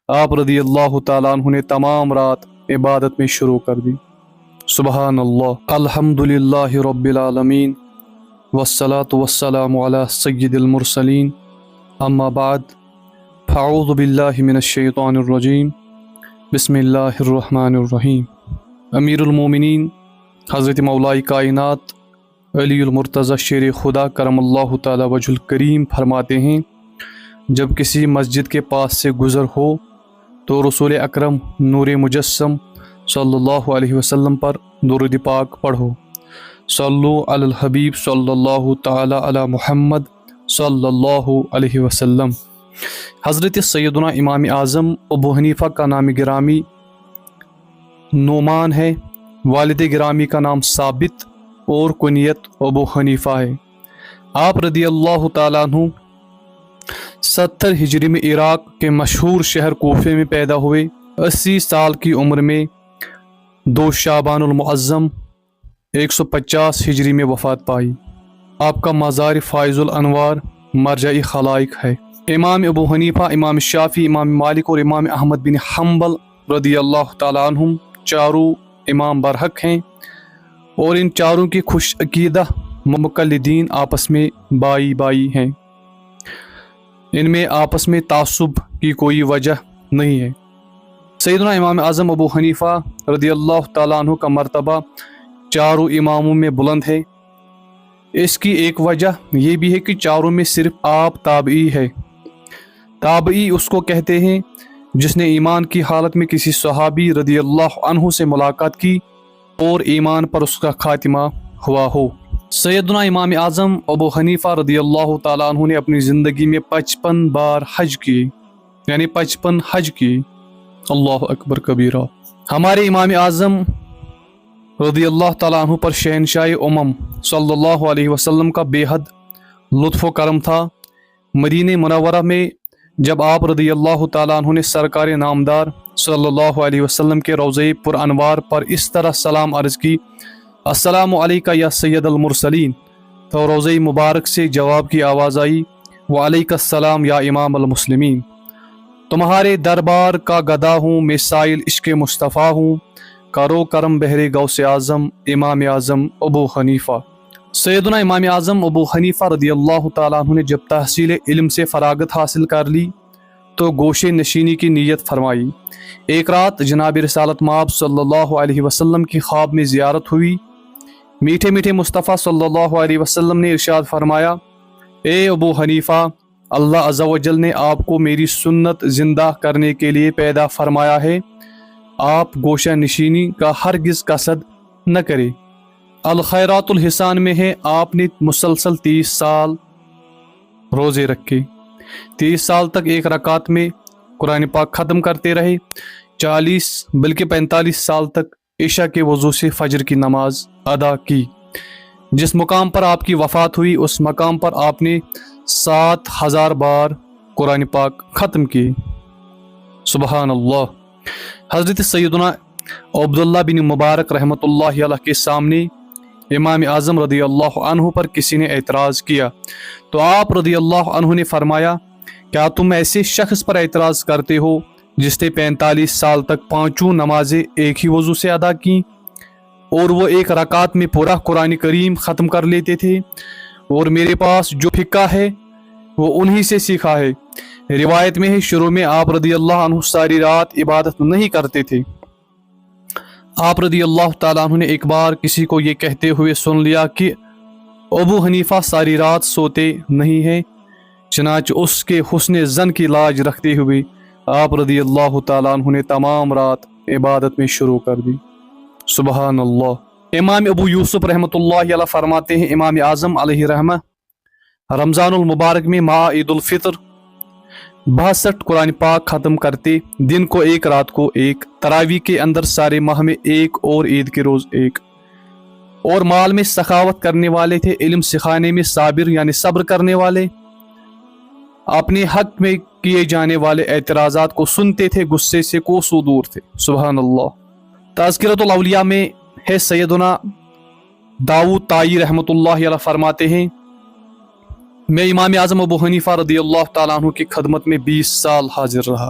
آپ رضی اللہ تعالیٰ عنہ نے تمام رات عبادت میں شروع کر دی۔ سبحان اللہ، الحمدللہ رب العالمین، والصلاة والسلام علی سید المرسلین، اما بعد، فاعوذ باللہ من الشیطان الرجیم، بسم اللہ الرحمن الرحیم۔ امیر المومنین حضرت مولا کائنات علی المرتضی شیر خدا کرم اللہ تعالی وجہ الکریم فرماتے ہیں، جب کسی مسجد کے پاس سے گزر ہو تو رسول اکرم نور مجسم صلی اللہ علیہ وسلم پر درود پاک پڑھو۔ صلو علی الحبیب صلی اللہ تعالی علی محمد صلی اللہ علیہ وسلم۔ حضرت سیدنا امام اعظم ابو حنیفہ کا نام گرامی نعمان ہے، والد گرامی کا نام ثابت اور کنیت ابو حنیفہ ہے۔ آپ رضی اللہ تعالیٰ عنہ 70 ہجری میں عراق کے مشہور شہر کوفے میں پیدا ہوئے۔ 80 سال کی عمر میں 2 شعبان المعظم 150 ہجری میں وفات پائی۔ آپ کا مزار فائز الانوار مرجع خلائق ہے۔ امام ابو حنیفہ، امام شافعی، امام مالک اور امام احمد بن حنبل رضی اللہ تعالیٰ عنہم چاروں امام برحق ہیں، اور ان چاروں کی خوش عقیدہ مقلدین آپس میں بائی بائی ہیں۔ ان میں آپس میں تعصب کی کوئی وجہ نہیں ہے۔ سیدنا امام اعظم ابو حنیفہ رضی اللہ تعالیٰ عنہ کا مرتبہ چاروں اماموں میں بلند ہے۔ اس کی ایک وجہ یہ بھی ہے کہ چاروں میں صرف آپ تابعی ہے۔ تابعی اس کو کہتے ہیں جس نے ایمان کی حالت میں کسی صحابی رضی اللہ عنہ سے ملاقات کی اور ایمان پر اس کا خاتمہ ہوا ہو۔ سیدنا امام اعظم ابو حنیفہ رضی اللہ تعالیٰ عنہ نے اپنی زندگی میں 55 بار حج کیے، یعنی 55 حج کیے۔ اللہ اکبر کبیرہ۔ ہمارے امام اعظم رضی اللہ تعالیٰ عنہ پر شہنشاہ امم صلی اللہ علیہ وسلم کا بے حد لطف و کرم تھا۔ مدینہ منورہ میں جب آپ رضی اللہ تعالیٰ عنہ نے سرکار نامدار صلی اللہ علیہ وسلم کے روضہ پر انوار پر اس طرح سلام عرض کی، السلام علیکہ یا سید المرسلین، تو روضہ مبارک سے جواب کی آواز آئی، وعلیکہ السلام یا امام المسلمین، تمہارے دربار کا گدا ہوں میں، سائل عشق مصطفیٰ ہوں، کرو کرم بہرے غوث اعظم امام اعظم ابو حنیفہ۔ سیدنا امام اعظم ابو حنیفہ رضی اللہ تعالیٰ عنہ نے جب تحصیل علم سے فراغت حاصل کر لی تو گوشے نشینی کی نیت فرمائی۔ ایک رات جناب رسالت مآب صلی اللہ علیہ وسلم کی خواب میں زیارت ہوئی۔ میٹھے میٹھے مصطفیٰ صلی اللہ علیہ وسلم نے ارشاد فرمایا، اے ابو حنیفہ، اللہ عز و جل نے آپ کو میری سنت زندہ کرنے کے لیے پیدا فرمایا ہے، آپ گوشہ نشینی کا ہرگز قصد نہ کرے۔ الخیرات الحسان میں ہے، آپ نے مسلسل 30 سال روزے رکھے، 30 سال تک ایک رکعت میں قرآن پاک ختم کرتے رہے، 40 بلکہ 45 سال تک عشاء کے وضو سے فجر کی نماز ادا کی۔ جس مقام پر آپ کی وفات ہوئی اس مقام پر آپ نے 7000 بار قرآن پاک ختم کیے۔ سبحان اللہ۔ حضرت سیدنا عبداللہ بن مبارک رحمۃ اللہ علیہ کے سامنے امام اعظم رضی اللہ عنہ پر کسی نے اعتراض کیا تو آپ رضی اللہ عنہ نے فرمایا، کیا تم ایسے شخص پر اعتراض کرتے ہو جس نے 45 سال تک 5 نمازیں ایک ہی وضو سے ادا کیں، اور وہ ایک رکعت میں پورا قرآن کریم ختم کر لیتے تھے، اور میرے پاس جو فقہ ہے وہ انہی سے سیکھا ہے۔ روایت میں ہے شروع میں آپ رضی اللہ عنہ ساری رات عبادت نہیں کرتے تھے۔ آپ رضی اللہ تعالیٰ عنہ نے ایک بار کسی کو یہ کہتے ہوئے سن لیا کہ ابو حنیفہ ساری رات سوتے نہیں ہیں، چنانچہ اس کے حسن زن کی لاج رکھتے ہوئے آپ رضی اللہ تعالیٰ عنہ نے تمام رات عبادت میں شروع کر دی۔ سبحان اللہ۔ امام ابو یوسف رحمۃ اللہ علیہ فرماتے ہیں، امام اعظم علیہ رحمہ رمضان المبارک میں مع عید الفطر 62 قرآن پاک ختم کرتے، دن کو ایک رات کو ایک، تراویح کے اندر سارے ماہ میں ایک اور عید کے روز ایک، اور مال میں سخاوت کرنے والے تھے، علم سکھانے میں صابر یعنی صبر کرنے والے، اپنے حق میں کیے جانے والے اعتراضات کو سنتے تھے، غصے سے کوسوں دور تھے۔ سبحان اللہ۔ تذکرۃ الاولیاء میں ہے سیدنا داؤد طائی رحمۃ اللہ علیہ فرماتے ہیں، میں امام اعظم ابو حنیفہ رضی اللہ تعالیٰ عنہ کی خدمت میں 20 سال حاضر رہا۔